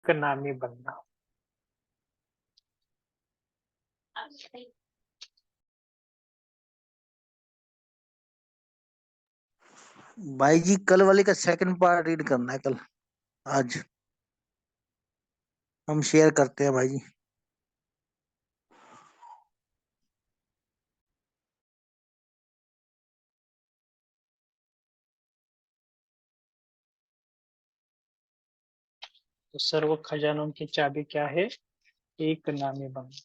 एक नामी बनना। भाई जी कल वाले का सेकंड पार्ट रीड करना है कल। आज हम शेयर करते हैं भाई जी। तो सर्व खजानों की चाबी क्या है? एक नामी बनना।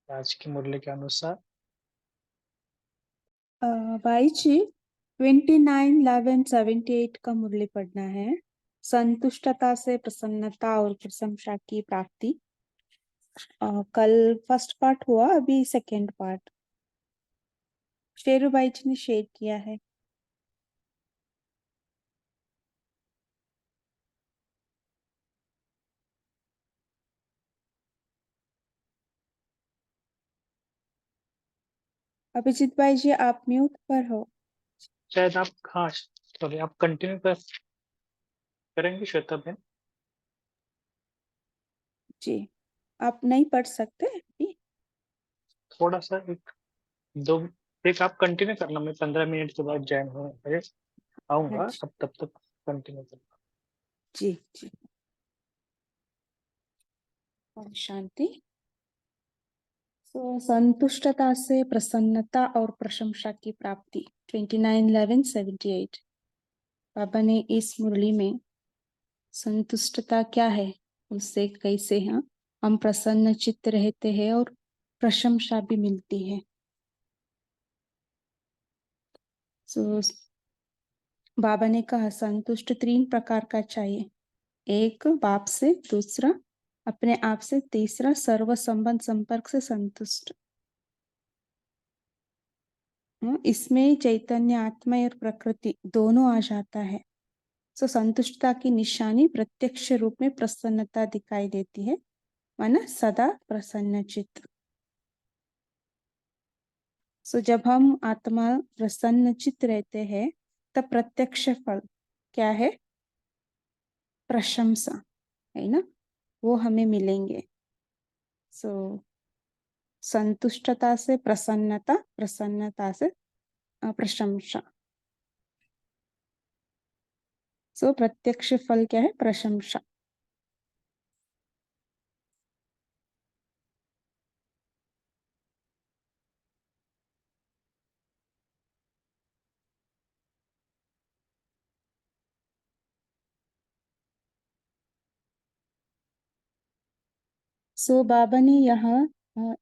आज के मूल्य के अनुसार भाई जी 29/11/78 का मुरली पढ़ना है। संतुष्टता से प्रसन्नता और प्रशंसा की प्राप्ति। कल फर्स्ट पार्ट हुआ, अभी सेकंड पार्ट शेरू भाई जी ने शेयर किया है। अभिजीत भाई जी आप म्यूट पर हो। शायद आप, हाँ सॉरी, आप कंटिन्यू करेंगे श्वेता बहन? जी आप नहीं पढ़ सकते अभी। थोड़ा सा दो एक आप कंटिन्यू करना, मैं 15 मिनट के बाद ज्वाइन आऊंगा, अच्छा, तब तक कंटिन्यू करना। जी जी। और शांति। तो संतुष्टता से प्रसन्नता और प्रशंसा की प्राप्ति 29/11/78। बाबा ने इस मुरली में संतुष्टता क्या है, उससे कैसे हम प्रसन्न चित्त रहते हैं और प्रशंसा भी मिलती है। सो बाबा ने कहा संतुष्ट 3 प्रकार का चाहिए। एक बाप से, दूसरा अपने आप से, तीसरा सर्व संबंध संपर्क से संतुष्ट। इसमें चैतन्य आत्मा और प्रकृति दोनों आ जाता है। सो संतुष्टता की निशानी प्रत्यक्ष रूप में प्रसन्नता दिखाई देती है, माना सदा प्रसन्न चित्त। सो जब हम आत्मा प्रसन्न चित्त रहते हैं तब प्रत्यक्ष फल क्या है? प्रशंसा, है ना, वो हमें मिलेंगे। सो संतुष्टता से प्रसन्नता, प्रसन्नता से प्रशंसा। सो प्रत्यक्ष फल क्या है? प्रशंसा। सो बाबा ने यहाँ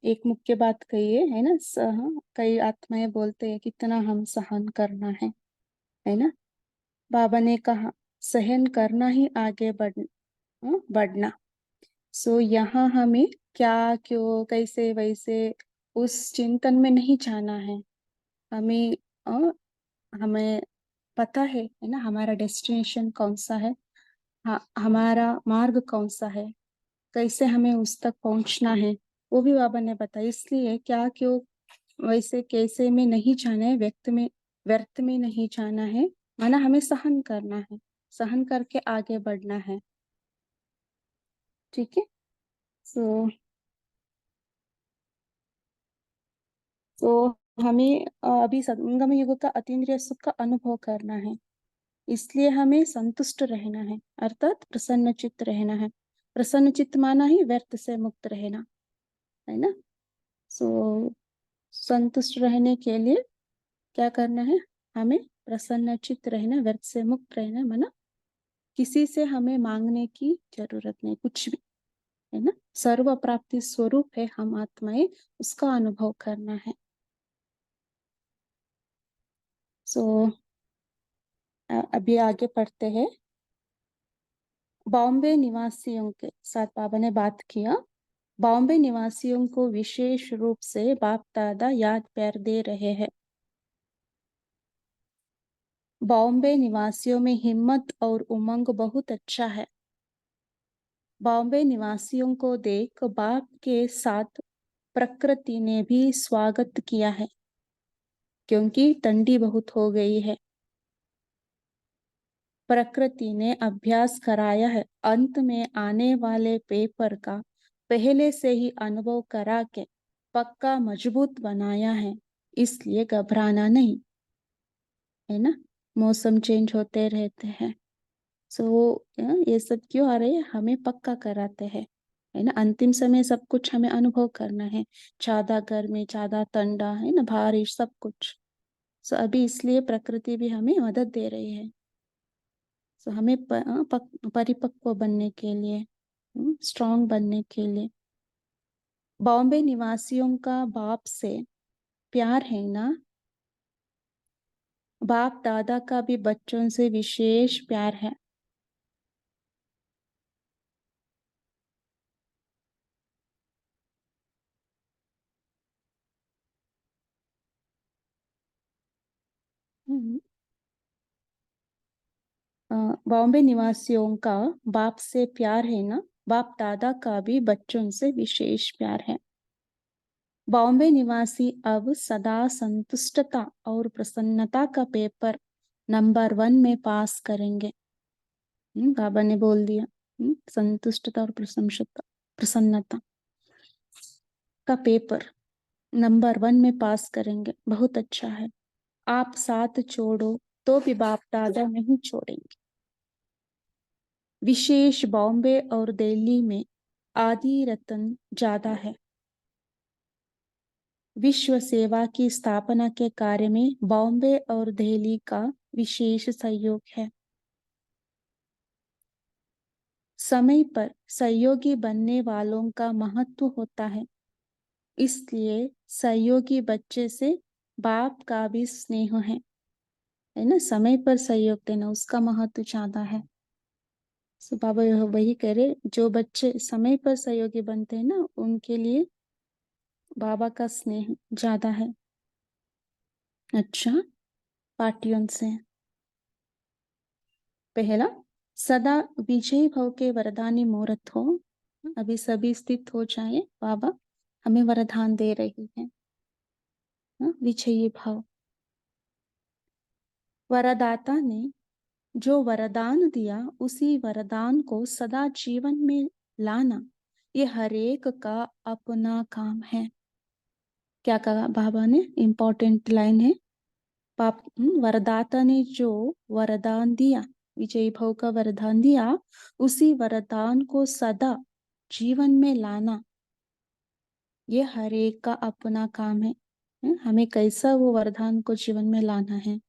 एक मुख्य बात कही है ना, कई आत्माएं बोलते हैं कितना हम सहन करना है ना। बाबा ने कहा सहन करना ही आगे बढ़ना। सो यहाँ हमें क्या, क्यों, कैसे, वैसे उस चिंतन में नहीं जाना है। हमें हमें पता है ना, हमारा डेस्टिनेशन कौन सा है, हमारा मार्ग कौन सा है, कैसे हमें उस तक पहुंचना है, वो भी बाबा ने बताया। इसलिए क्या, क्यों, वैसे, कैसे में नहीं जाना है, व्यर्थ में नहीं जाना है, माना हमें सहन करना है, सहन करके आगे बढ़ना है। ठीक है। सो हमें अभी संगम युग का अतीन्द्रिय सुख का अनुभव करना है, इसलिए हमें संतुष्ट रहना है, अर्थात प्रसन्न चित्त रहना है। प्रसन्न चित्त माना ही व्यर्थ से मुक्त रहना, है ना। सो संतुष्ट रहने के लिए क्या करना है? हमें प्रसन्न चित्त रहना, व्यर्थ से मुक्त रहना, माना किसी से हमें मांगने की जरूरत नहीं, कुछ भी, है ना। सर्व प्राप्ति स्वरूप है हम आत्माएं, उसका अनुभव करना है। सो अभी आगे पढ़ते हैं। बॉम्बे निवासियों के साथ बाबा ने बात किया। बॉम्बे निवासियों को विशेष रूप से बाप दादा याद प्यार दे रहे हैं। बॉम्बे निवासियों में हिम्मत और उमंग बहुत अच्छा है। बॉम्बे निवासियों को देख बाप के साथ प्रकृति ने भी स्वागत किया है, क्योंकि ठंडी बहुत हो गई है। प्रकृति ने अभ्यास कराया है, अंत में आने वाले पेपर का पहले से ही अनुभव करा के पक्का मजबूत बनाया है, इसलिए घबराना नहीं, है ना। मौसम चेंज होते रहते हैं, सो ये सब क्यों आ रहे हैं, हमें पक्का कराते हैं, है ना। अंतिम समय सब कुछ हमें अनुभव करना है, ज्यादा गर्मी ज्यादा ठंडा, है ना, बारिश, सब कुछ। सो अभी इसलिए प्रकृति भी हमें मदद दे रही है, सो हमें परिपक्व बनने के लिए, स्ट्रांग बनने के लिए। बॉम्बे निवासियों का बाप से प्यार है ना, बाप दादा का भी बच्चों से विशेष प्यार है। हम्म, बॉम्बे निवासियों का बाप से प्यार है ना, बाप दादा का भी बच्चों से विशेष प्यार है। बॉम्बे निवासी अब सदा संतुष्टता और प्रसन्नता का पेपर नंबर 1 में पास करेंगे। बाबा ने बोल दिया, संतुष्टता और प्रसन्नता का पेपर नंबर 1 में पास करेंगे, बहुत अच्छा है। आप साथ छोड़ो तो भी बाप दादा नहीं छोड़ेंगे। विशेष बॉम्बे और दिल्ली में आदि रत्न ज्यादा है। विश्व सेवा की स्थापना के कार्य में बॉम्बे और दिल्ली का विशेष सहयोग है। समय पर सहयोगी बनने वालों का महत्व होता है, इसलिए सहयोगी बच्चे से बाप का भी स्नेह है ना। समय पर सहयोग देना, उसका महत्व ज्यादा है। सो बाबा वही कह रहे, जो बच्चे समय पर सहयोगी बनते हैं ना, उनके लिए बाबा का स्नेह ज्यादा है। अच्छा, पार्टियों से पहला, सदा विजय भव के वरदानी मूर्त हो। अभी सभी स्थित हो जाए, बाबा हमें वरदान दे रही है, विजयी भाव। वरदाता ने जो वरदान दिया, उसी वरदान को सदा जीवन में लाना, ये हर एक का अपना काम है। क्या कहा बाबा ने, इंपॉर्टेंट लाइन है। वरदाता ने जो वरदान दिया, विजयी भव का वरदान दिया, उसी वरदान को सदा जीवन में लाना, ये हर एक का अपना काम है। हमें कैसा वो वरदान को जीवन में लाना है,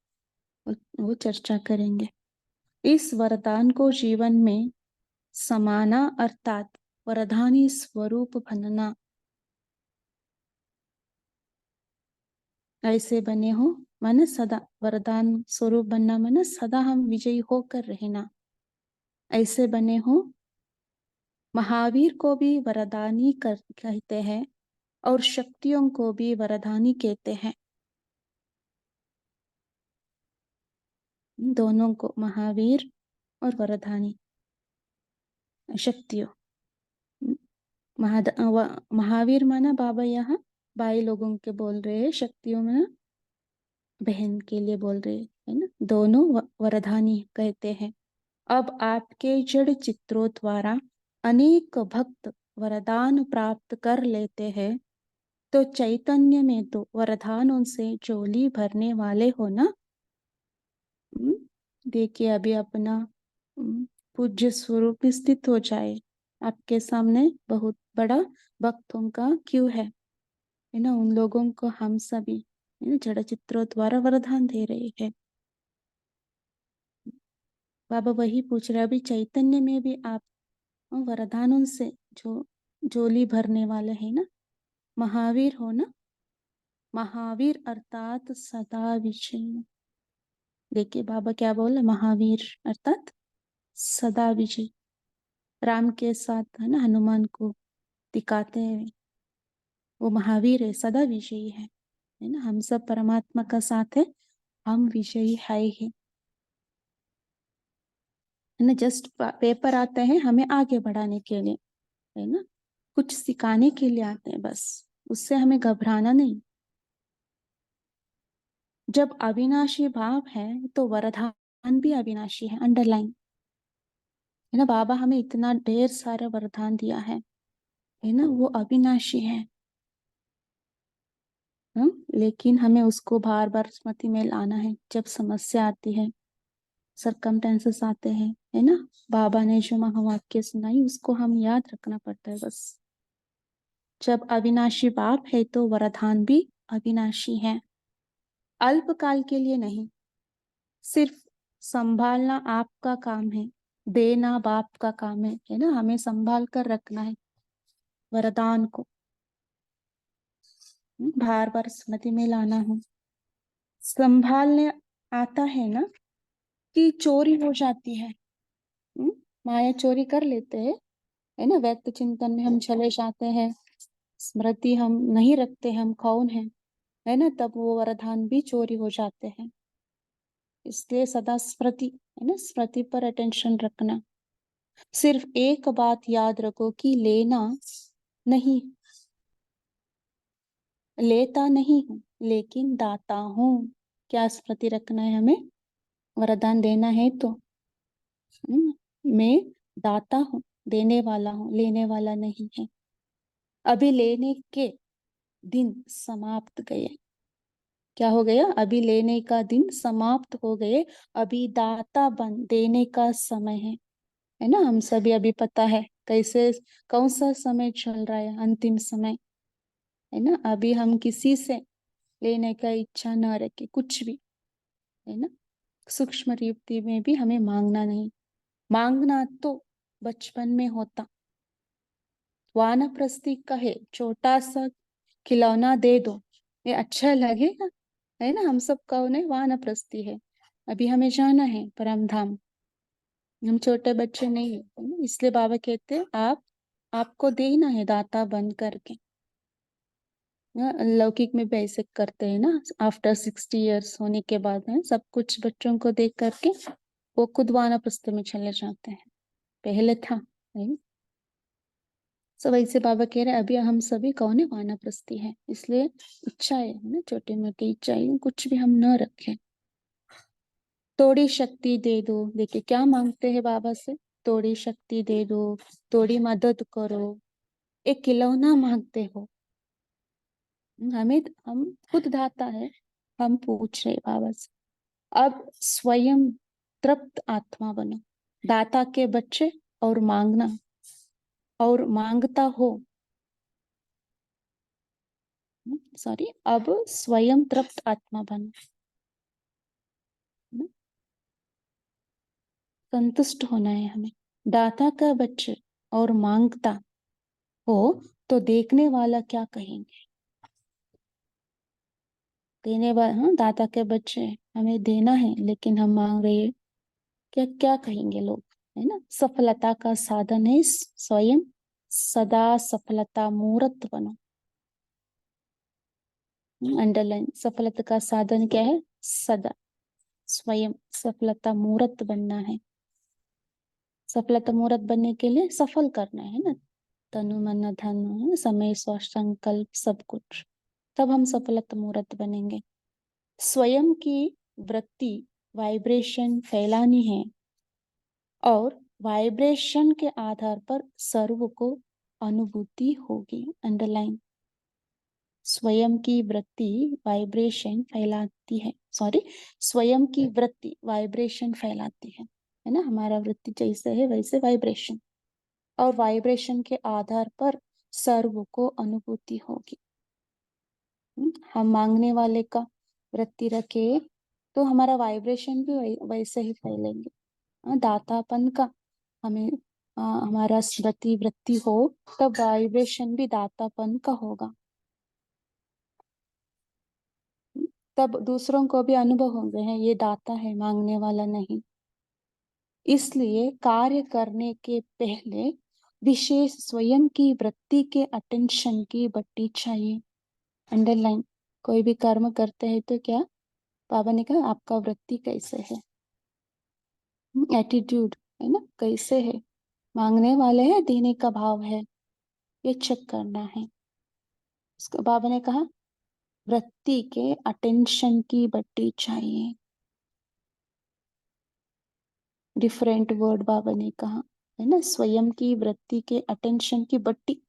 वो चर्चा करेंगे। इस वरदान को जीवन में समाना अर्थात वरदानी स्वरूप बनना। ऐसे बने हो माने सदा वरदान स्वरूप बनना, माने सदा हम विजयी होकर रहना, ऐसे बने हो। महावीर को भी वरदानी कहते हैं और शक्तियों को भी वरदानी कहते हैं। दोनों को, महावीर और वरदानी, शक्तियों। महावीर माना बाबा यहाँ भाई लोगों के बोल रहे हैं, शक्तियों में बहन के लिए बोल रहे हैं, है ना। दोनों वरदानी कहते हैं। अब आपके जड़ चित्रों द्वारा अनेक भक्त वरदान प्राप्त कर लेते हैं, तो चैतन्य में तो वरदानों से झोली भरने वाले हो ना। देखिए अभी अपना पूज्य स्वरूप स्थित हो जाए, आपके सामने बहुत बड़ा भक्तों का क्यों है ना। उन लोगों को हम सभी जड़ चित्रों द्वारा वरदान दे रहे हैं। बाबा वही पूछ रहे, अभी चैतन्य में भी आप वरदानों से जो झोली भरने वाले हैं ना, महावीर हो ना। महावीर अर्थात सदा विजय। देखिए बाबा क्या बोले, महावीर अर्थात सदा विजय। राम के साथ है ना, हनुमान को दिखाते हैं, वो महावीर है, सदा विजयी है ना। हम सब परमात्मा का साथ है, हम विजयी है ही, है ना। जस्ट पेपर आते हैं हमें आगे बढ़ाने के लिए, है ना, कुछ सिखाने के लिए आते हैं बस, उससे हमें घबराना नहीं। जब अविनाशी भाव है तो वरदान भी अविनाशी है, अंडरलाइन है ना। बाबा हमें इतना ढेर सारा वरदान दिया है ना, वो अविनाशी है। लेकिन हमें उसको बार बार स्मृति में लाना है जब समस्या आती है, सरकमटेंसेस आते हैं, है ना। बाबा ने जो महावाक्य सुनाई उसको हम याद रखना पड़ता है बस। जब अविनाशी बाप है तो वरदान भी अविनाशी है, अल्पकाल के लिए नहीं। सिर्फ संभालना आपका काम है, देना बाप का काम है ना। हमें संभाल कर रखना है वरदान को, बार बार स्मृति में लाना है। संभालने आता है ना कि चोरी हो जाती है, माया चोरी कर लेते हैं, है ना। व्यक्त चिंतन में हम चले जाते हैं, स्मृति हम नहीं रखते हम कौन है ना, तब वो वरदान भी चोरी हो जाते हैं। इसलिए सदा स्मृति, है ना, स्मृति पर अटेंशन रखना। सिर्फ एक बात याद रखो कि लेना नहीं, लेता नहीं हूं लेकिन दाता हूं। क्या स्मृति रखना है हमें? वरदान देना है तो मैं दाता हूं, देने वाला हूं, लेने वाला नहीं है। अभी लेने के दिन समाप्त गए। क्या हो गया? अभी लेने का दिन समाप्त हो गए, अभी दाता बन देने का समय है ना। हम सभी अभी पता है कैसे, कौन सा समय चल रहा है, अंतिम समय है ना। अभी हम किसी से लेने का इच्छा न रखे कुछ भी, है ना। सूक्ष्म युक्ति में भी हमें मांगना नहीं। मांगना तो बचपन में होता। वानप्रस्थी कहे छोटा सा खिलौना दे दो, ये अच्छा लगेगा, है ना। हम सब कौन है? वानप्रस्थी है। अभी हमें जाना है परम धाम, हम छोटे बच्चे नहीं है ना? इसलिए बाबा कहते हैं आपको देना है दाता बन करके। लौकिक में भी ऐसे करते हैं ना, आफ्टर 60 इयर्स होने के बाद है सब कुछ बच्चों को देख करके वो खुद वानप्रस्थ में चले जाते हैं। पहले था, है ना? सब ऐसे बाबा कह रहे हैं अभी हम सभी कौन है? वानप्रस्थी है। इसलिए इच्छाएं है ना, छोटे मोटे इच्छाएं कुछ भी हम न रखें। थोड़ी शक्ति दे दो। देखिए क्या मांगते हैं बाबा से? थोड़ी शक्ति दे दो, थोड़ी मदद करो, एक खिलौना मांगते हो। हम खुद दाता है, हम पूछ रहे बाबा से अब स्वयं तृप्त आत्मा बनो, दाता के बच्चे और मांगना और मांगता हो। सॉरी, अब स्वयं तृप्त आत्मा बनो, संतुष्ट होना है हमें। दाता का बच्चे और मांगता हो तो देखने वाला क्या कहेंगे? देने वाला, हाँ, दाता के बच्चे, हमें देना है लेकिन हम मांग रहे हैं, क्या क्या कहेंगे लोग, है ना। सफलता का साधन है स्वयं, सदा सफलता मूर्त बनो। अंडरलाइन, सफलता का साधन क्या है? सदा स्वयं सफलता मूर्त बनना है। सफलता मूर्त बनने के लिए सफल करना है ना, तनु मन धन समय स्व संकल्प सब कुछ, तब हम सफलता मूर्त बनेंगे। स्वयं की वृत्ति वाइब्रेशन फैलानी है और वाइब्रेशन के आधार पर सर्व को अनुभूति होगी। अंडरलाइन, स्वयं की वृत्ति वाइब्रेशन फैलाती है, सॉरी, स्वयं की वृत्ति वाइब्रेशन फैलाती है ना। हमारा वृत्ति जैसे है वैसे वाइब्रेशन, और वाइब्रेशन के आधार पर सर्व को अनुभूति होगी। हम मांगने वाले का वृत्ति रखे तो हमारा वाइब्रेशन भी वैसे ही फैलेंगे। दातापन का हमें हमारा स्मृति वृत्ति हो तब वाइब्रेशन भी दातापन का होगा, तब दूसरों को भी अनुभव होंगे हैं ये दाता है, मांगने वाला नहीं। इसलिए कार्य करने के पहले विशेष स्वयं की वृत्ति के अटेंशन की बट्टी चाहिए। अंडरलाइन, कोई भी कर्म करते हैं तो क्या बाबा ने कहा आपका वृत्ति कैसे है, एटीट्यूड है ना, कैसे है, मांगने वाले हैं, देने का भाव है, ये चेक करना है। उसको बाबा ने कहा वृत्ति के अटेंशन की बट्टी चाहिए। डिफरेंट वर्ड बाबा ने कहा, है ना। स्वयं की वृत्ति के अटेंशन की बट्टी,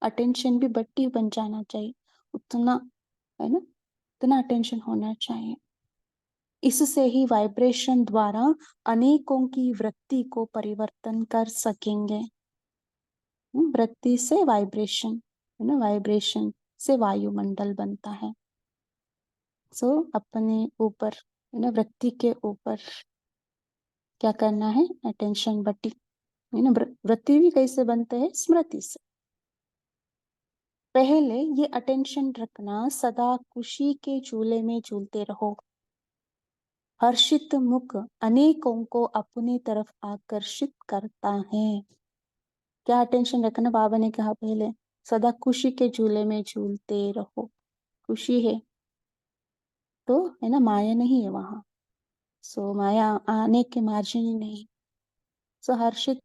अटेंशन भी बट्टी बन जाना चाहिए, उतना, है ना, उतना अटेंशन होना चाहिए। इससे ही वाइब्रेशन द्वारा अनेकों की वृत्ति को परिवर्तन कर सकेंगे। वृत्ति से वाइब्रेशन, है ना, वाइब्रेशन से वायुमंडल बनता है। सो अपने ऊपर, है ना, वृत्ति के ऊपर क्या करना है, अटेंशन बट्टी, है ना। वृत्ति भी कैसे बनते हैं, स्मृति से। पहले ये अटेंशन रखना, सदा खुशी के झूले में झूलते रहो। हर्षित मुख अनेकों को अपनी तरफ आकर्षित करता है। क्या अटेंशन रखना, बाबा ने कहा पहले, सदा खुशी के झूले में झूलते रहो। खुशी है तो, है ना, माया नहीं है वहां। सो माया आने के मार्जिन ही नहीं। सो हर्षित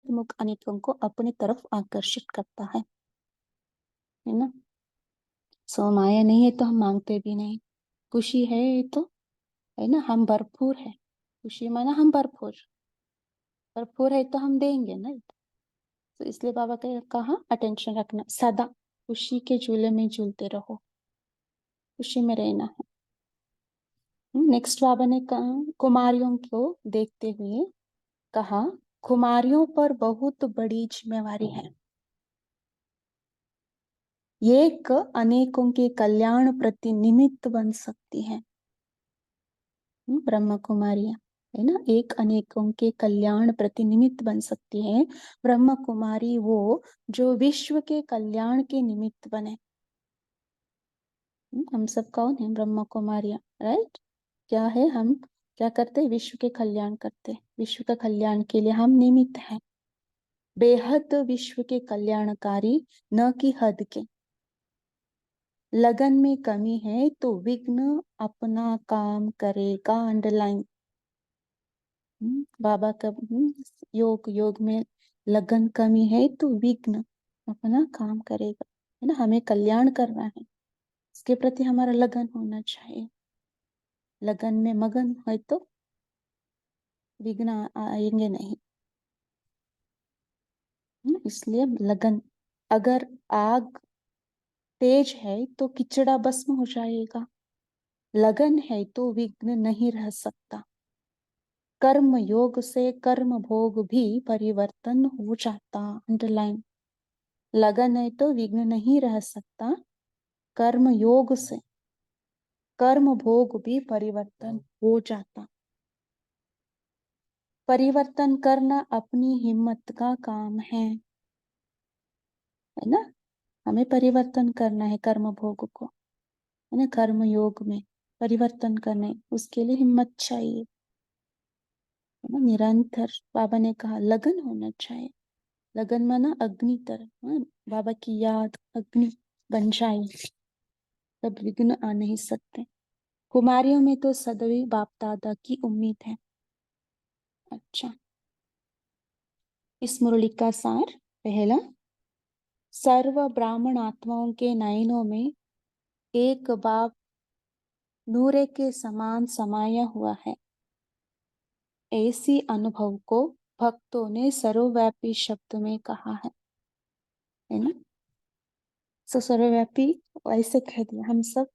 मुख अनेकों को अपनी तरफ आकर्षित करता है ना। सो माया नहीं है तो हम मांगते भी नहीं। खुशी है तो, है ना, हम भरपूर है। खुशी माना हम भरपूर, भरपूर है तो हम देंगे ना। तो इसलिए बाबा का कहा अटेंशन रखना, सदा खुशी के झूले में झूलते रहो, खुशी में रहना है। नेक्स्ट बाबा ने कहा, कुमारियों को देखते हुए कहा, कुमारियों पर बहुत बड़ी जिम्मेवारी है। एक अनेकों के कल्याण प्रति निमित्त बन सकती है। ब्रह्म कुमारियां, है ना, एक अनेकों के कल्याण प्रति निमित्त बन सकती है। ब्रह्म कुमारी वो जो विश्व के कल्याण के निमित्त बने। हम सब कौन है, ब्रह्म कुमारियां, राइट। क्या है, हम क्या करते हैं, विश्व के कल्याण करते हैं। विश्व का कल्याण के लिए हम निमित्त हैं। बेहद विश्व के कल्याणकारी, न कि हद के। लगन में कमी है तो विघ्न अपना काम करेगा। अंडरलाइन, बाबा का योग, योग में लगन कमी है तो विघ्न अपना काम करेगा, है ना। हमें कल्याण करना है, इसके प्रति हमारा लगन होना चाहिए। लगन में मगन है तो विघ्न आएंगे नहीं, इसलिए लगन। अगर आग तेज है तो किचड़ा भस्म हो जाएगा। लगन है तो विघ्न नहीं रह सकता। कर्म योग से कर्म भोग भी परिवर्तन हो जाता। अंडरलाइन, लगन है तो विघ्न नहीं रह सकता। कर्म योग से कर्म भोग भी परिवर्तन हो जाता। परिवर्तन करना अपनी हिम्मत का काम है ना। हमें परिवर्तन करना है कर्म भोग को, है ना। कर्म योग में परिवर्तन करने, उसके लिए हिम्मत चाहिए, है ना। निरंतर बाबा ने कहा लगन होना चाहिए। लगन माना अग्नि तरह, बाबा की याद अग्नि बन जाए, तब विघ्न आ नहीं सकते। कुमारियों में तो सदैव बाप दादा की उम्मीद है। अच्छा, इस मुरली का सार, पहला, सर्व ब्राह्मण आत्माओं के नयनों में एक बाप नूरे के समान समाया हुआ है। ऐसी अनुभव को भक्तों ने सर्वव्यापी शब्द में कहा है ना। सो सर्वव्यापी ऐसे कह दिया, हम सब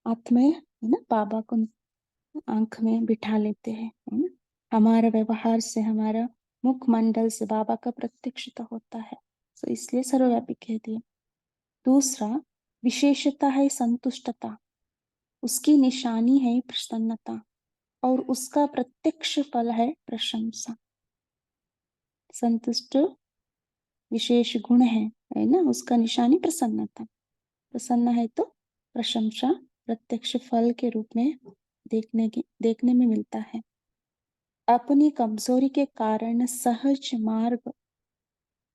आत्माएं, है ना, बाबा को आंख में बिठा लेते हैं, है ना। हमारा व्यवहार से, हमारा मुखमंडल से बाबा का प्रत्यक्षता होता है। सो इसलिए सर्वव्यापी कह दिया। दूसरा, विशेषता है संतुष्टता, उसकी निशानी है प्रसन्नता, और उसका प्रत्यक्ष फल है प्रशंसा। संतुष्ट विशेष गुण है ना, उसका निशानी प्रसन्नता। प्रसन्न है तो प्रशंसा प्रत्यक्ष फल के रूप में देखने में मिलता है। अपनी कमजोरी के कारण सहज मार्ग,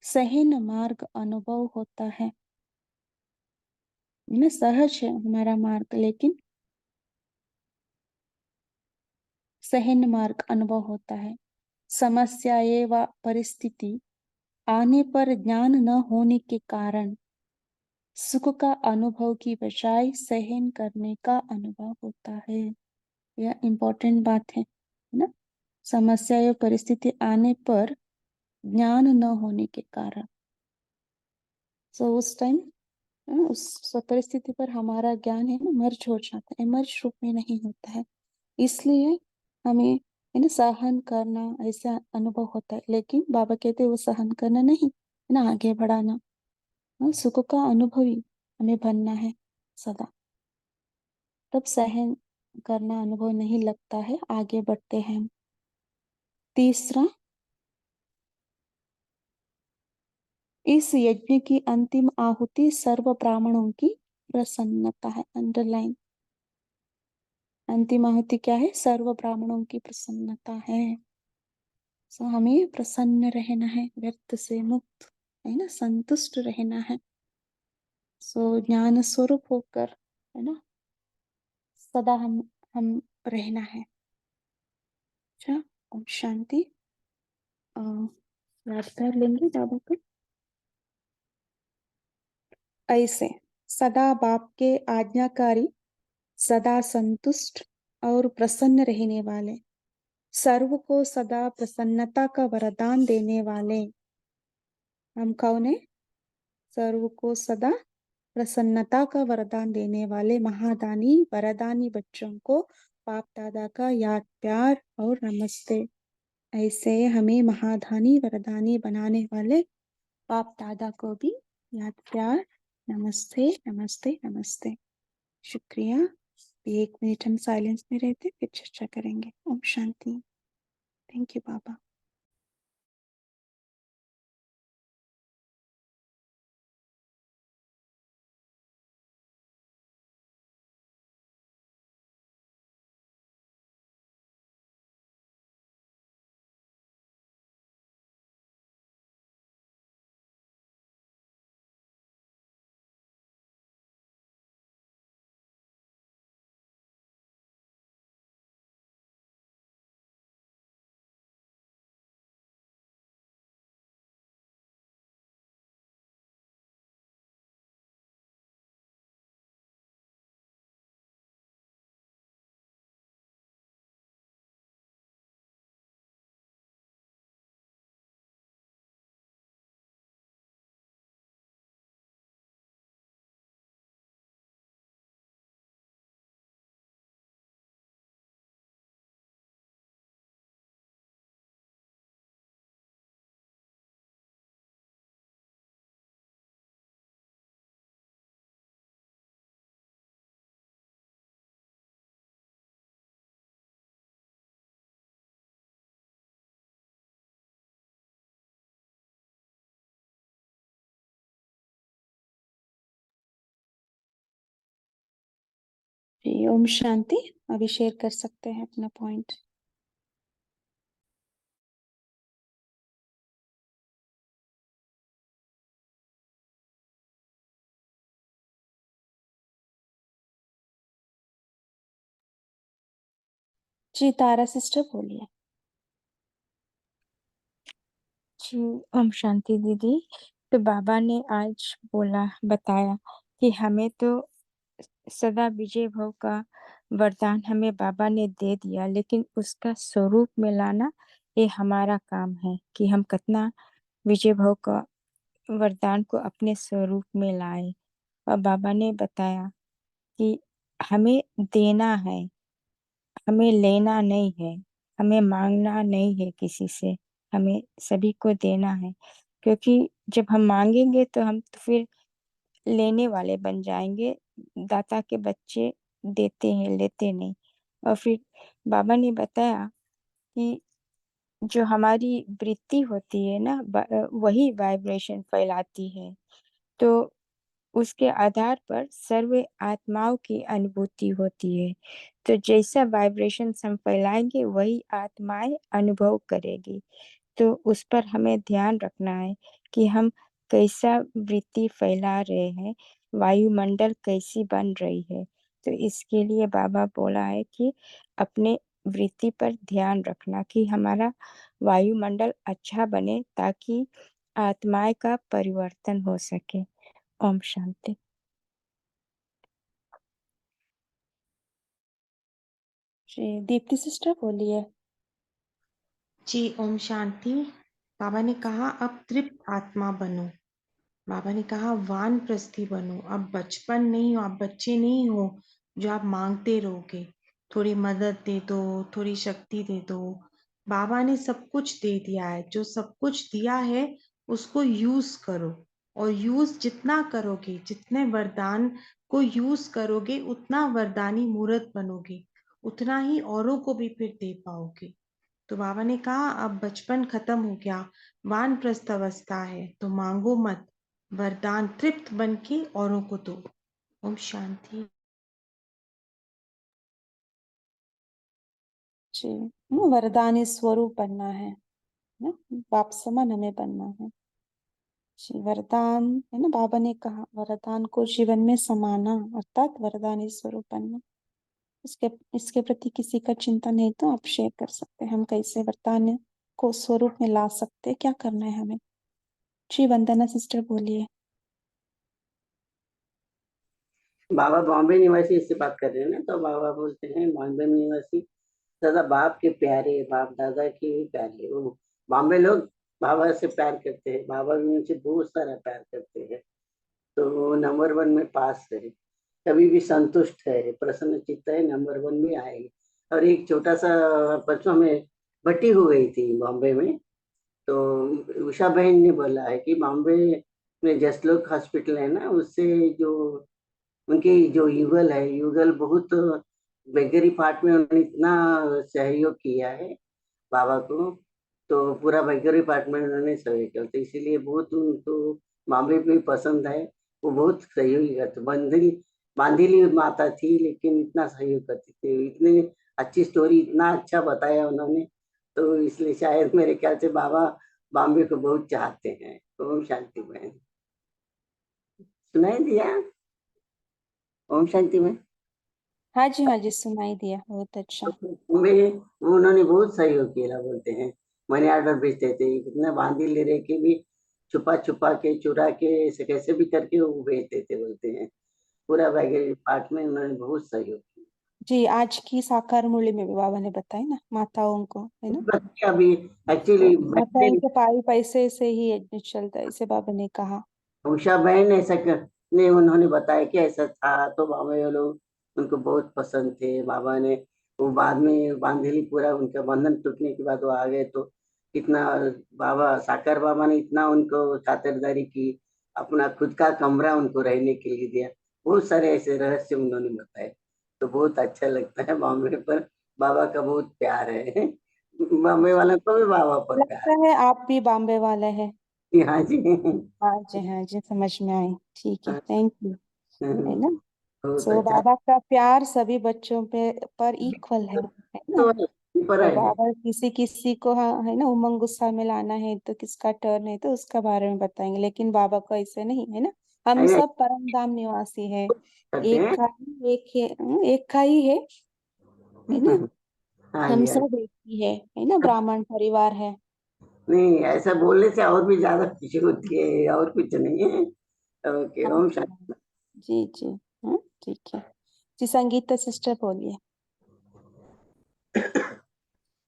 सहन मार्ग अनुभव होता है ना। सहज है हमारा मार्ग, लेकिन सहन मार्ग अनुभव होता है। समस्याएं व परिस्थिति आने पर ज्ञान न होने के कारण सुख का अनुभव की बजाय सहन करने का अनुभव होता है। यह इम्पोर्टेंट बात है ना। समस्या या परिस्थिति आने पर ज्ञान न होने के कारण। सो उस टाइम उस परिस्थिति पर हमारा ज्ञान है ना मर्ज हो जाता है, मर्ज रूप में नहीं होता है। इसलिए हमें है ना सहन करना ऐसा अनुभव होता है, लेकिन बाबा कहते हैं वो सहन करना नहीं है ना, आगे बढ़ाना। सुख का अनुभवी हमें बनना है सदा, तब सहन करना अनुभव नहीं लगता है, आगे बढ़ते हैं। तीसरा, इस यज्ञ की अंतिम आहुति सर्व ब्राह्मणों की प्रसन्नता है। अंडरलाइन, अंतिम आहुति क्या है? सर्व ब्राह्मणों की प्रसन्नता है। सो हमें प्रसन्न रहना है, व्यर्थ से मुक्त है ना, संतुष्ट रहना है। सो ज्ञान स्वरूप होकर है ना सदा हम रहना है। अच्छा, ओम शांति। याद कर लेंगे बाबा को ऐसे, सदा बाप के आज्ञाकारी, सदा संतुष्ट और प्रसन्न रहने वाले, सर्व को सदा प्रसन्नता का वरदान देने वाले हम कौन है? सर्व को सदा प्रसन्नता का वरदान देने वाले महादानी वरदानी बच्चों को बाप दादा का याद प्यार और नमस्ते। ऐसे हमें महादानी वरदानी बनाने वाले बाप दादा को भी याद प्यार नमस्ते नमस्ते नमस्ते। शुक्रिया। 1 मिनट हम साइलेंस में रहते फिर चर्चा करेंगे। ओम शांति। थैंक यू बाबा। जी ओम शांति। अभी शेयर कर सकते हैं अपना पॉइंट। जी तारा सिस्टर बोलिए। जी ओम शांति दीदी। तो बाबा ने आज बताया कि हमें तो सदा विजय भव का वरदान हमें बाबा ने दे दिया, लेकिन उसका स्वरूप में लाना ये हमारा काम है कि हम कितना विजय भव का वरदान को अपने स्वरूप में लाए। और बाबा ने बताया कि हमें देना है, हमें लेना नहीं है, हमें मांगना नहीं है किसी से, हमें सभी को देना है। क्योंकि जब हम मांगेंगे तो हम तो फिर लेने वाले बन जाएंगे। दाता के बच्चे देते हैं, लेते नहीं। और फिर बाबा ने बताया कि जो हमारी वृत्ति होती है ना, वही वाइब्रेशन फैलाती है। तो उसके आधार पर सर्व आत्माओं की अनुभूति होती है। तो जैसा वाइब्रेशन हम फैलाएंगे वही आत्माएं अनुभव करेगी। तो उस पर हमें ध्यान रखना है कि हम कैसा वृत्ति फैला रहे हैं, वायुमंडल कैसी बन रही है। तो इसके लिए बाबा बोला है कि अपने वृत्ति पर ध्यान रखना कि हमारा वायुमंडल अच्छा बने, ताकि आत्माएं का परिवर्तन हो सके। ओम शांति। जी दीप्ति सिस्टर बोलिए। जी ओम शांति। बाबा ने कहा अब तृप्त आत्मा बनो। बाबा ने कहा वानप्रस्थी बनो। अब बचपन नहीं हो, आप बच्चे नहीं हो जो आप मांगते रहोगे, थोड़ी मदद दे दो, थोड़ी शक्ति दे दो। बाबा ने सब कुछ दे दिया है, जो सब कुछ दिया है उसको यूज करो। और यूज जितना करोगे, जितने वरदान को यूज करोगे, उतना वरदानी मूर्त बनोगे, उतना ही औरों को भी फिर दे पाओगे। तो बाबा ने कहा अब बचपन खत्म हो गया, वानप्रस्थ अवस्था है, तो मांगो मत, वरदान तृप्त बन के औरों को दो। ओम शांति। जी वरदानी स्वरूप बनना है ना, बाप समान हमें बनना है। जी वरदान है ना, बाबा ने कहा वरदान को जीवन में समाना अर्थात वरदानी स्वरूप बनना। इसके प्रति किसी का चिंतन है तो आप शेयर कर सकते हैं, हम कैसे वरदान को स्वरूप में ला सकते हैं, क्या करना है हमें। जी वंदना सिस्टर बोलिए। बाबा बॉम्बे निवासी से बात कर रहे हैं ना, तो बाबा बोलते हैं बॉम्बे निवासी सदा बाप के प्यारे, बाप दादा के भी प्यारे। वो बॉम्बे लोग बाबा से प्यार करते हैं, बाबा भी उनसे बहुत सारा प्यार करते हैं। तो वो नंबर 1 में पास है, कभी भी संतुष्ट है, प्रसन्न चित्त है, नंबर 1 में आएगी। और एक छोटा सा परसों में भर्ती हो गई थी बॉम्बे में, तो उषा बहन ने बोला है कि बॉम्बे में जसलोक हॉस्पिटल है ना, उससे जो उनके जो युगल है, युगल बहुत बेगरी पार्ट में उन्होंने इतना सहयोग किया है बाबा को, तो पूरा बेगरी पार्ट में उन्होंने सहयोग किया, तो इसीलिए बहुत उनको बॉम्बे में पसंद है। वो बहुत सहयोगी करते, बांधिली माता थी लेकिन इतना सहयोग करती थी, इतनी अच्छी स्टोरी, इतना अच्छा बताया उन्होंने, तो इसलिए शायद मेरे ख्याल से बाबा बॉम्बे को बहुत चाहते हैं। ओम शांति बहन, सुनाई दिया? ओम शांति में हाँ जी सुनाई दिया, बहुत अच्छा। में वो उन्होंने बहुत सहयोग किया, बोलते हैं मनी ऑर्डर भेजते थे, कितना बांदी ले रहे के भी छुपा छुपा के, चुरा के, ऐसे कैसे भी करके वो भेजते थे, बोलते हैं पूरा वगैरह पार्ट में उन्होंने बहुत सहयोग किया। जी आज की साकार मूल्य में भी बाबा ने बताया ना माताओं को, है ना, बच्चे अभी एक्चुअली माताओं के पाई पैसे से ही एडमिट चलता है, इसे बाबा ने कहा। उषा बहन ऐसा ने उन्होंने बताया कि ऐसा था, तो बाबा ये लोग उनको बहुत पसंद थे। बाबा ने वो बाद में बांधेली पूरा उनका बंधन टूटने के बाद वो आ गए, तो कितना बाबा साकार बाबा ने इतना उनको खातिरदारी की, अपना खुद का कमरा उनको रहने के लिए दिया, बहुत सारे ऐसे रहस्य उन्होंने बताए। तो बहुत अच्छा लगता है, बॉम्बे पर बाबा का बहुत प्यार है, बॉम्बे वालों को भी बाबा पर प्यार लगता है आप भी बॉम्बे वाले हैं। है। हाँ जी। हाँ जी समझ में आई। ठीक है, थैंक यू। है ना, बहुत सो अच्छा। बाबा का प्यार सभी बच्चों पे पर इक्वल है ना। तो पर तो है। बाबा किसी किसी को हाँ है ना उमंग गुस्सा में लाना है तो किसका टर्न है तो उसका बारे में बताएंगे, लेकिन बाबा को ऐसे नहीं है ना। हम नहीं, सब परम धाम निवासी है, करते एक हैं। का ही एक का ही है ना। हाँ हम जी, हाँ जी। सब एक ही है ना, ब्राह्मण परिवार है। नहीं, ऐसा बोलने से और भी ज्यादा खुशी होती है, और कुछ नहीं है। ओके, हाँ ओम हाँ, शांति। जी हाँ ठीक है। जी संगीता सिस्टर बोलिए।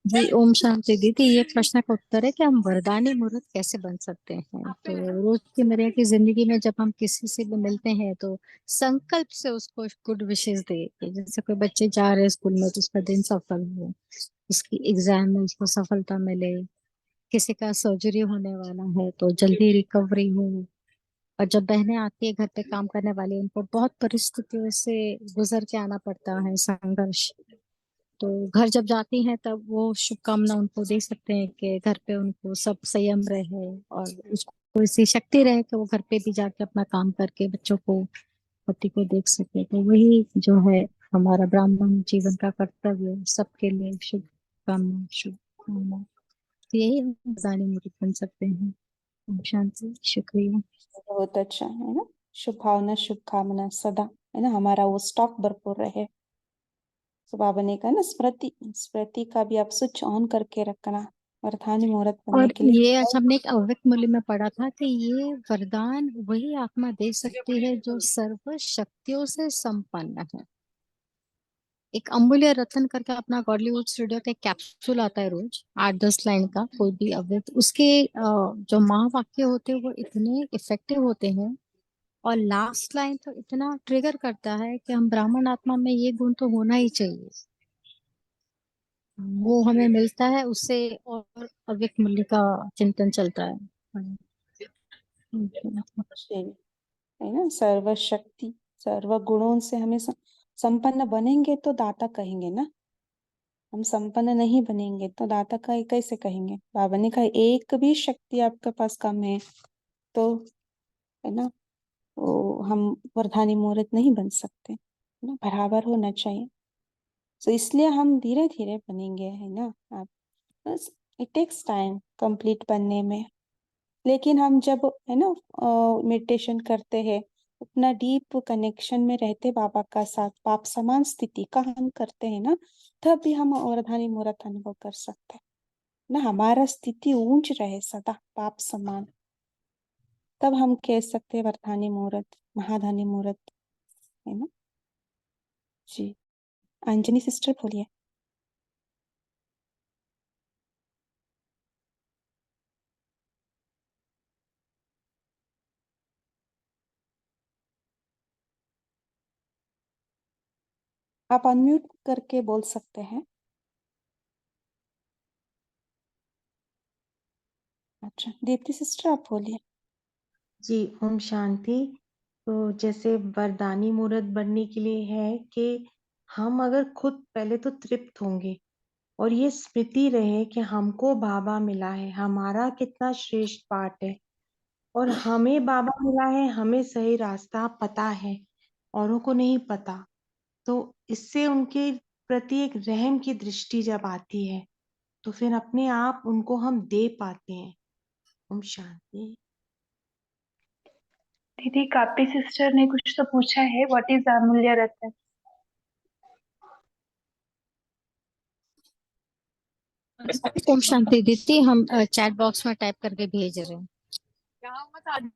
जी ओम शांति दीदी, ये प्रश्न का उत्तर है कि हम वरदानी मूर्त कैसे बन सकते हैं। तो रोजमर्रा की जिंदगी में जब हम किसी से भी मिलते हैं तो संकल्प से उसको गुड विशेष दे, जैसे कोई बच्चे जा रहे हैं स्कूल में तो उसका दिन सफल हो, उसकी एग्जाम में उसको सफलता मिले, किसी का सर्जरी होने वाला है तो जल्दी रिकवरी हो। और जब बहनें आती है घर पे काम करने वाली, उनको बहुत परिस्थितियों से गुजर के आना पड़ता है, संघर्ष, तो घर जब जाती हैं तब वो शुभकामना उनको दे सकते हैं कि घर पे उनको सब संयम रहे और उसको ऐसी शक्ति रहे कि वो घर पे भी जाके अपना काम करके बच्चों को, पति को देख सके। तो वही जो है हमारा ब्राह्मण जीवन का कर्तव्य, सबके लिए शुभकामना, शुभकामना। तो यही हम वरदानी मूर्ति बन सकते हैं। ओम शांति, शुक्रिया। बहुत अच्छा है ना, शुभ भावना शुभकामना सदा, है ना, हमारा वो स्टॉक भरपूर रहे। तो बाबा ने कहा ना स्मृति, स्मृति का भी आप स्विच ऑन करके रखना वरदानी मुहूर्त बनने और के लिए। ये आज हमने एक अव्यक्त मूल्य में पढ़ा था कि ये वरदान वही आत्मा दे सकती है जो सर्व शक्तियों से संपन्न है। एक अमूल्य रत्न करके अपना गॉडलीवुड स्टूडियो का एक कैप्सूल आता है रोज 8-10 लाइन का, कोई भी अवैध उसके जो महावाक्य होते हैं वो इतने इफेक्टिव होते हैं। और लास्ट लाइन तो इतना ट्रिगर करता है कि हम ब्राह्मण आत्मा में ये गुण तो होना ही चाहिए, वो हमें मिलता है उससे। और अव्यक्त मूल्य का चिंतन चलता है। जी, है ना, सर्वशक्ति सर्व गुणों से हमें संपन्न बनेंगे तो दाता कहेंगे ना। हम संपन्न नहीं बनेंगे तो दाता का कैसे कहेंगे। बाबा ने कहा एक भी शक्ति आपके पास कम है तो, है ना, वो हम वरदानी मुहूर्त नहीं बन सकते, है ना, बराबर होना चाहिए। तो इसलिए हम धीरे धीरे बनेंगे, है ना। आप बस इट टेक्स टाइम कंप्लीट बनने में। लेकिन हम जब, है ना, मेडिटेशन करते हैं, अपना डीप कनेक्शन में रहते बाबा का साथ, पाप समान स्थिति का हम करते हैं ना, तब भी हम वरदानी मुहूर्त अनुभव कर सकते हैं ना। हमारा स्थिति ऊंच रहे सदा पाप समान, तब हम कह सकते हैं वरदानी मुहूर्त, महादानी मुहूर्त, है ना। जी, अंजनी सिस्टर बोलिए। आप अनम्यूट करके बोल सकते हैं। अच्छा, दीप्ति सिस्टर आप बोलिए। जी, ओम शांति। तो जैसे वरदानी मुहूर्त बनने के लिए है कि हम अगर खुद पहले तो तृप्त होंगे और ये स्मृति रहे कि हमको बाबा मिला है, हमारा कितना श्रेष्ठ पाठ है और हमें बाबा मिला है, हमें सही रास्ता पता है, औरों को नहीं पता। तो इससे उनके प्रति एक रहम की दृष्टि जब आती है तो फिर अपने आप उनको हम दे पाते हैं। ओम शांति। दीदी कापी सिस्टर ने कुछ तो पूछा है, व्हाट इज अमूल्य रत्न। ओम शांति दीदी, हम चैट बॉक्स में टाइप करके भेज रहे हैं।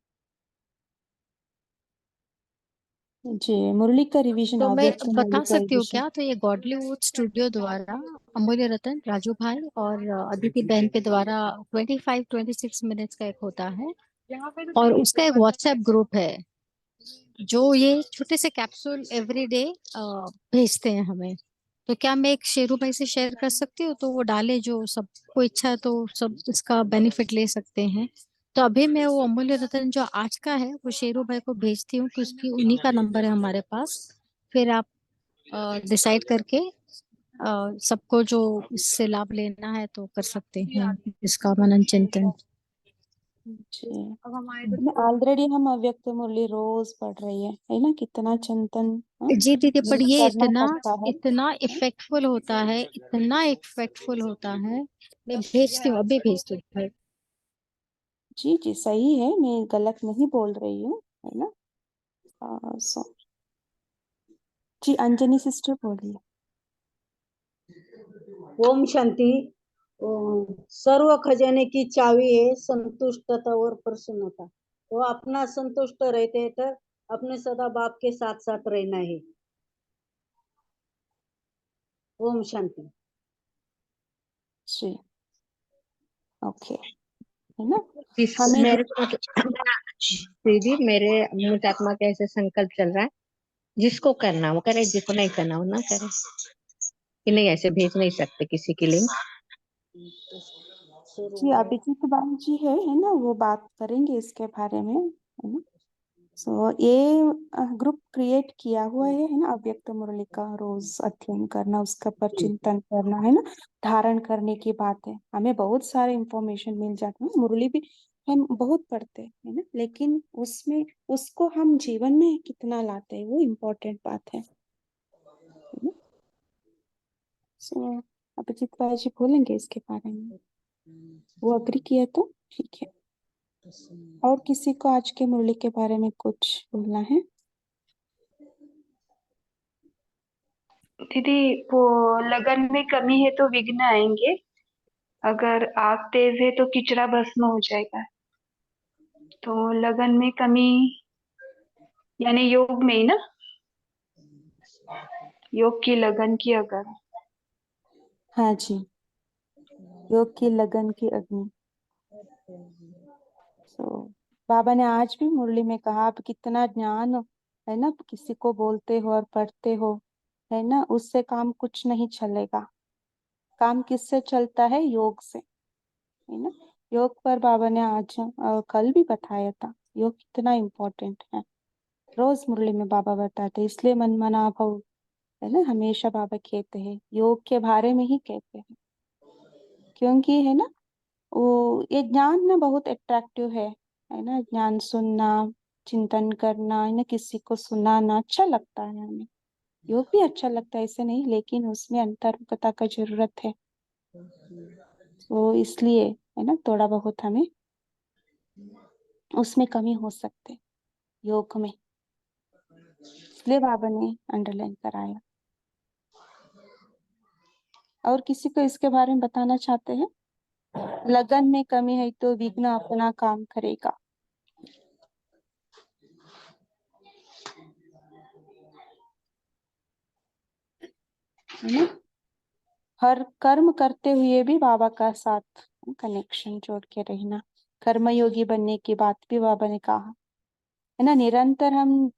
जी, मुरली का रिवीजन, तो मैं अव्यक्त मुरली बता का सकती हूँ रिवीजन। क्या, तो ये गॉडलीवुड स्टूडियो द्वारा अमूल्य रतन, राजू भाई और अदिति बहन के द्वारा 25-26 मिनट्स का एक होता है। और उसका एक व्हाट्सएप ग्रुप है जो ये छोटे से कैप्सूल एवरीडे भेजते हैं हमें। तो क्या मैं एक शेरू भाई से शेयर कर सकती हूँ, तो वो डाले, जो सबको इच्छा है तो सब इसका बेनिफिट ले सकते हैं। तो अभी मैं वो अमूल्य रतन जो आज का है वो शेरू भाई को भेजती हूँ, कि उसकी उन्हीं का नंबर है हमारे पास। फिर आप डिसाइड करके सबको जो इससे लाभ लेना है तो कर सकते हैं इसका मनन चिंतन। जी, ऑलरेडी हम अव्यक्त मुरली रोज पढ़ रही है ना, कितना चिंतन, हाँ, जी दीदी, पर ये करना इतना पड़ता है। इतना इफेक्टफुल होता है, इतना इफेक्टफुल होता है। मैं भेजती हूँ, अभी भेजती हूँ भाई। जी जी, सही है, मैं गलत नहीं बोल रही हूँ, है ना। सो जी, अंजनी सिस्टर बोलिए। ओम शांति। सर्व खजाने की चावी है संतुष्टता और प्रसन्नता। वो अपना संतुष्ट रहते हैं तो अपने सदा बाप के साथ साथ रहना है। ओम शांति। जी, ओके, है ना। इस हमें मेरे को दीदी, मेरे अमृत आत्मा का ऐसे संकल्प चल रहा है, जिसको करना वो करे, जिसको नहीं करना वो ना करे। कि नहीं, ऐसे भेज नहीं सकते किसी के लिंक। जी, अभिजीत बाबू जी है ना, वो बात करेंगे इसके बारे में, है ना। सो ये ग्रुप क्रिएट किया हुआ है ना, अव्यक्त मुरली का रोज अध्ययन करना, उसका पर चिंतन करना, है ना, धारण करने की बात है। हमें बहुत सारे इंफॉर्मेशन मिल जाते हैं, मुरली भी हम बहुत पढ़ते हैं, है ना, लेकिन उसमें उसको हम जीवन में कितना लाते हैं वो इम्पोर्टेंट बात है ना। सो अभिजीत भाई जी बोलेंगे इसके बारे में, वो अग्री किया तो ठीक है। और किसी को आज के मुरली के बारे में कुछ बोलना है? दीदी वो लगन में कमी है तो विघ्न आएंगे, अगर आग तेज है तो किचड़ा भस्म हो जाएगा। तो लगन में कमी यानी योग में ही ना, योग की लगन की अगर। हाँ जी, योग की लगन की अग्नि। तो बाबा ने आज भी मुरली में कहा, आप कितना ज्ञान है ना किसी को बोलते हो और पढ़ते हो, है ना, उससे काम कुछ नहीं चलेगा। काम किससे चलता है? योग से, है ना। योग पर बाबा ने आज कल भी बताया था, योग कितना इम्पोर्टेंट है। रोज मुरली में बाबा बताते, इसलिए मन मना भाव, है ना, हमेशा बाबा कहते हैं योग के बारे में ही कहते हैं, क्योंकि है ना वो ये ज्ञान ना बहुत अट्रैक्टिव है ना। ज्ञान सुनना, चिंतन करना, है ना, किसी को सुनाना अच्छा लगता है हमें। योग भी अच्छा लगता है, ऐसे नहीं, लेकिन उसमें अंतर्मुखता का जरूरत है। तो इसलिए है ना थोड़ा बहुत हमें उसमें कमी हो सकते योग में, इसलिए बाबा ने अंडरलाइन कराया। और किसी को इसके बारे में बताना चाहते हैं? लगन में कमी है तो विघ्न अपना काम करेगा, है ना। हर कर्म करते हुए भी बाबा का साथ कनेक्शन जोड़ के रहना। कर्मयोगी बनने की बात भी बाबा ने कहा, है ना। निरंतर हम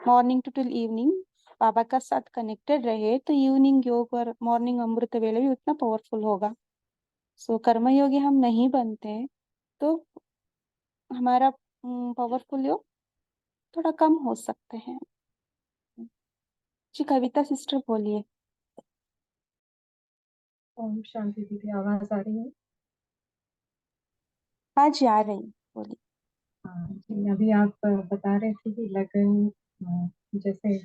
मॉर्निंग टू टिल इवनिंग बाबा का साथ कनेक्टेड रहे तो इवनिंग योग और मॉर्निंग अमृत वेले भी उतना पावरफुल होगा। सो कर्मयोगी हम नहीं बनते तो हमारा पावरफुल योग थोड़ा कम हो सकते हैं। जी कविता सिस्टर बोलिए। ओम शांति दीदी, आवाज आ रही है? हाँ जी आ रही, बोलिए। हाँ जी, अभी आप बता रहे थे कि लगन, जैसे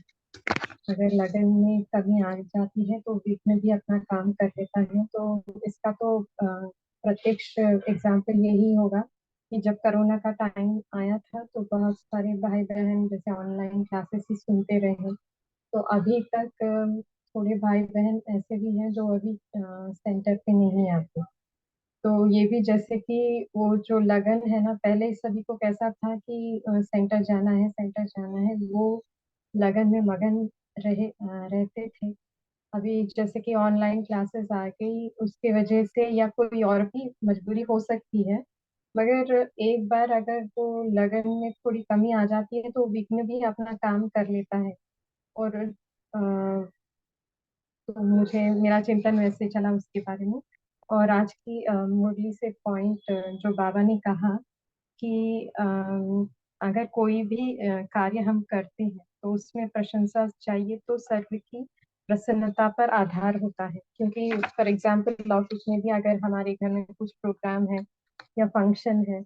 अगर लगन में कमी आ जाती है तो विघ्न भी अपना काम कर देता है। तो इसका तो प्रत्यक्ष एग्जाम्पल यही होगा कि जब कोरोना का टाइम आया था तो बहुत सारे भाई बहन जैसे ऑनलाइन क्लासेस ही सुनते रहे। तो अभी तक थोड़े भाई बहन ऐसे भी हैं जो अभी सेंटर पे नहीं आते। तो ये भी जैसे कि वो जो लगन है ना, पहले सभी को कैसा था कि सेंटर जाना है, सेंटर जाना है, वो लगन में मगन रहते थे। अभी जैसे कि ऑनलाइन क्लासेस आ गई उसके वजह से या कोई और भी मजबूरी हो सकती है, मगर एक बार अगर वो लगन में थोड़ी कमी आ जाती है तो विघ्न भी अपना काम कर लेता है। और तो मुझे मेरा चिंतन वैसे चला उसके बारे में। और आज की मुरली से पॉइंट जो बाबा ने कहा कि अगर कोई भी कार्य हम करते हैं तो उसमें प्रशंसा चाहिए तो सर्व की प्रसन्नता पर आधार होता है। क्योंकि फॉर एग्जाम्पल ऑफिस में भी अगर हमारे घर में कुछ प्रोग्राम है या फंक्शन है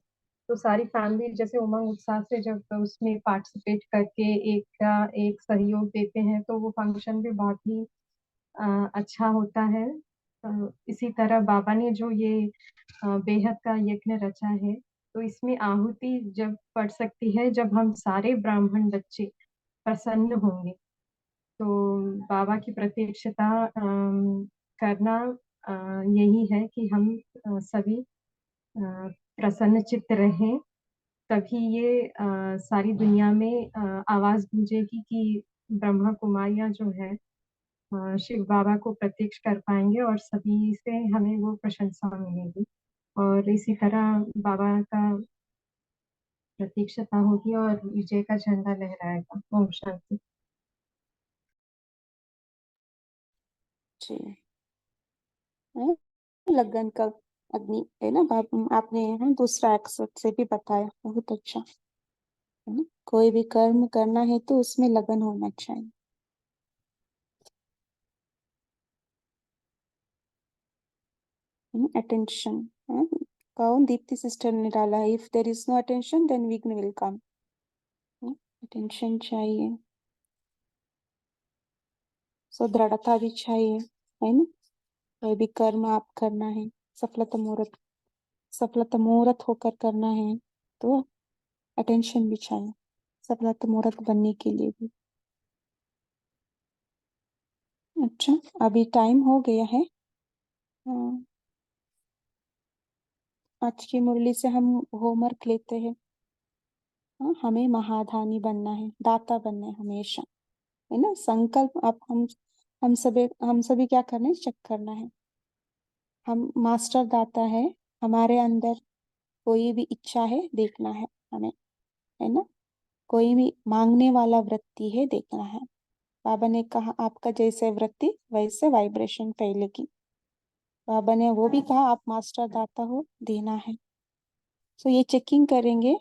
तो सारी फैमिली जैसे उमंग उत्साह से जब उसमें पार्टिसिपेट करके एक का एक सहयोग देते हैं तो वो फंक्शन भी बहुत ही अच्छा होता है। इसी तरह बाबा ने जो ये बेहद का यज्ञ रचा है तो इसमें आहुति जब पड़ सकती है जब हम सारे ब्राह्मण बच्चे प्रसन्न होंगे। तो बाबा की प्रत्यक्षता करना यही है कि हम सभी प्रसन्न चित्त रहें, तभी ये सारी दुनिया में आवाज गूंजेगी कि ब्रह्मा कुमारियां जो है शिव बाबा को प्रत्यक्ष कर पाएंगे और सभी से हमें वो प्रशंसा मिलेगी। और इसी तरह बाबा का प्रतीक्षता होगी और विजय का झंडा लहराएगा। ओम शांति। जी लगन का अग्नि, है ना। आपने हम दूसरा एक्सेप्ट से भी बताया, बहुत अच्छा, है ना। कोई भी कर्म करना है तो उसमें लगन होना चाहिए। अटेंशन, कौन दीप्ति सिस्टर ने डाला है, if there is no attention then विघ्न विल कम। अटेंशन चाहिए, सो दृढ़ता भी चाहिए, है ना। कोई भी कर्म आप करना है सफलता मुहूर्त होकर करना है तो अटेंशन भी चाहिए, सफलता मुहूर्त बनने के लिए भी। अच्छा अभी टाइम हो गया है। आज की मुरली से हम होमवर्क लेते हैं। हमें महादानी बनना है, दाता बनना है हमेशा। है ना। संकल्प आप हम सभी क्या करना है, चेक करना है। हम मास्टर दाता है, हमारे अंदर कोई भी इच्छा है देखना है हमें, है ना। कोई भी मांगने वाला वृत्ति है देखना है। बाबा ने कहा आपका जैसे वृत्ति वैसे वाइब्रेशन फैलेगी। बाबा ने वो भी कहा आप मास्टर दाता हो, देना है। सो ये चेकिंग करेंगे,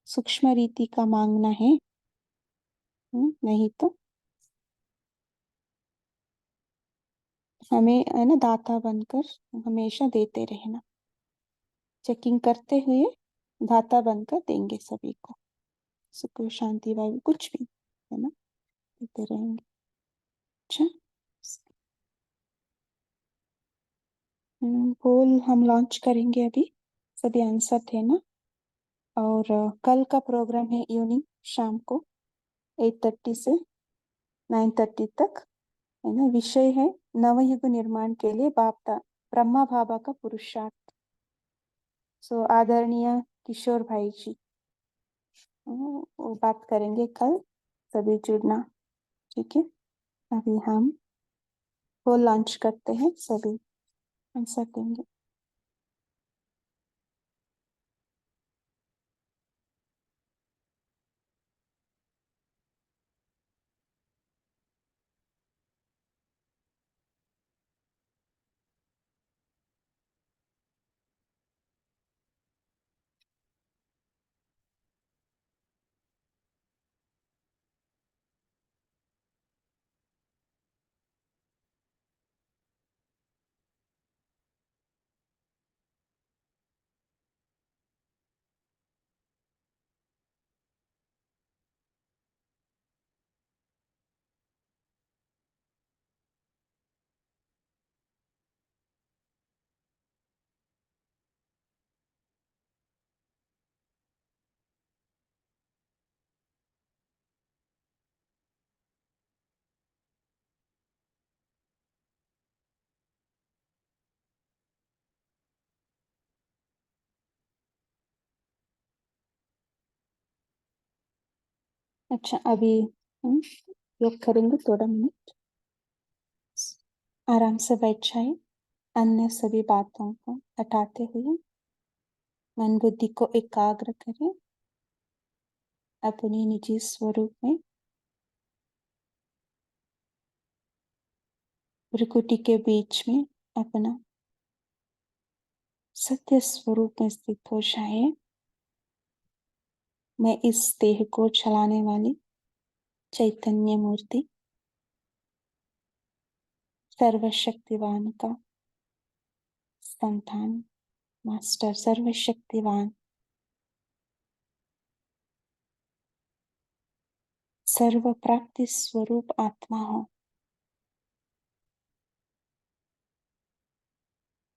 सूक्ष्म रीति का मांगना है, नहीं तो हमें, है ना, दाता बनकर हमेशा देते रहना। चेकिंग करते हुए दाता बनकर देंगे सभी को, सुख शांति वायु कुछ भी, है ना, देते रहेंगे। अच्छा, पोल हम लॉन्च करेंगे अभी, सभी आंसर थे ना। और कल का प्रोग्राम है इवनिंग, शाम को 8:30 से 9:30 तक, है ना। विषय है नवयुग निर्माण के लिए ब्रह्मा बाबा का पुरुषार्थ। सो आदरणीय किशोर भाई जी वो बात करेंगे कल, सभी जुड़ना, ठीक है। अभी हम वो लॉन्च करते हैं, सभी आंसर देंगे। अच्छा, अभी हम योग करेंगे थोड़ा मिनट, आराम से बैठ जाए। अन्य सभी बातों को हटाते हुए मन बुद्धि को एकाग्र करें अपने निजी स्वरूप में। भ्रुकुटी के बीच में अपना सत्य स्वरूप में स्थित हो जाए। मैं इस देह को चलाने वाली चैतन्य मूर्ति, सर्वशक्तिवान का संतान, मास्टर सर्वशक्तिवान, सर्व प्राप्ति स्वरूप आत्मा हो।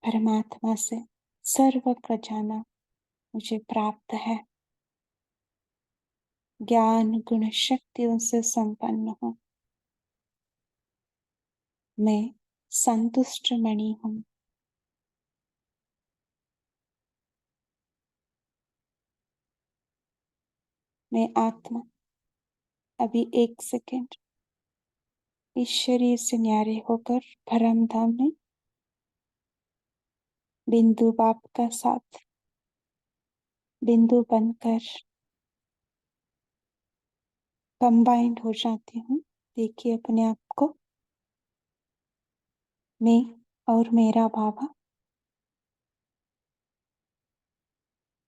परमात्मा से सर्व खजाना मुझे प्राप्त है। ज्ञान गुण शक्तियों से संपन्न हूँ। मैं संतुष्ट मणि हूँ। मैं आत्मा अभी 1 सेकेंड इस शरीर से न्यारे होकर परम धाम में बिंदु बाप का साथ बिंदु बनकर कंबाइंड हो जाती हूँ। देखिए अपने आप को, मैं और मेरा बाबा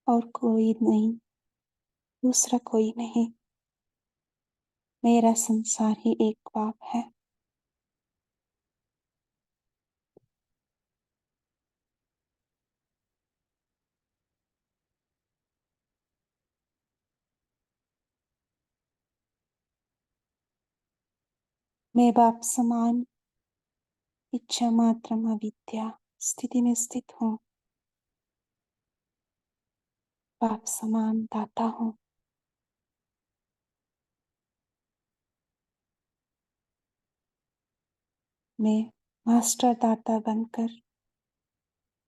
और कोई नहीं, दूसरा कोई नहीं। मेरा संसार ही एक बाप है। मैं बाप समान इच्छा मात्र अविद्या स्थिति में स्थित हूँ। बाप समान दाता हूँ। मैं मास्टर दाता बनकर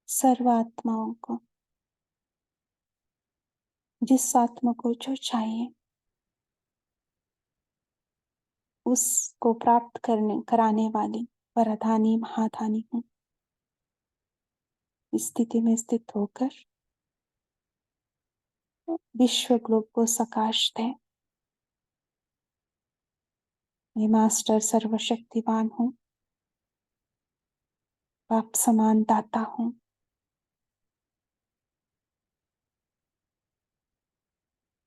सर्व आत्माओं को, जिस आत्मा को जो चाहिए उसको प्राप्त कराने वाली वरदानी महादानी हूँ। इस स्थिति में स्थित होकर विश्व ग्लोब को सकाश दे। मैं मास्टर सर्वशक्तिवान हूँ, बाप समान दाता हूँ।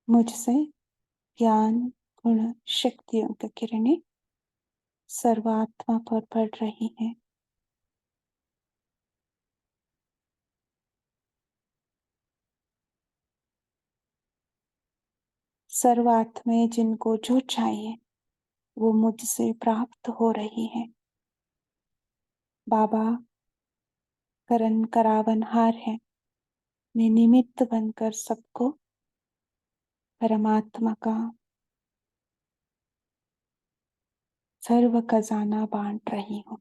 मुझसे ज्ञान गुण शक्तियों की किरणें सर्वात्मा पर पड़ रही हैं। सर्वात्माएं जिनको जो चाहिए वो मुझसे प्राप्त हो रही है। बाबा करण करावनहार है। मैं निमित्त बनकर सबको परमात्मा का सर्व खजाना बांट रही हूँ।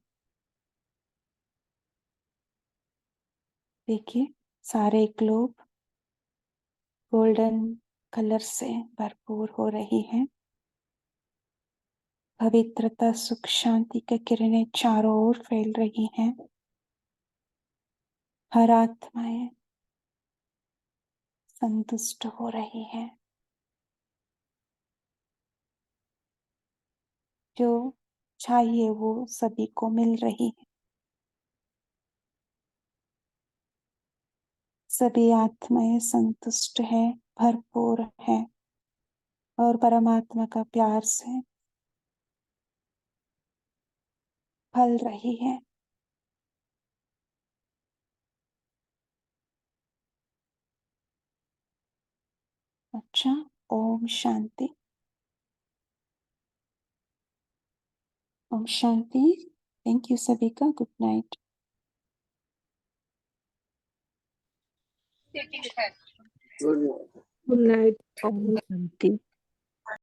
देखिए सारे ग्लोब गोल्डन कलर से भरपूर हो रही है। पवित्रता सुख शांति की किरणें चारों ओर फैल रही हैं। हर आत्माएं संतुष्ट हो रही है। जो चाहिए वो सभी को मिल रही है। सभी आत्माएं संतुष्ट है, भरपूर है और परमात्मा का प्यार से फल रही है। अच्छा, ओम शांति। ओम शांति। थैंक यू सभी का। Good night. Good night. Good night. Om शांति।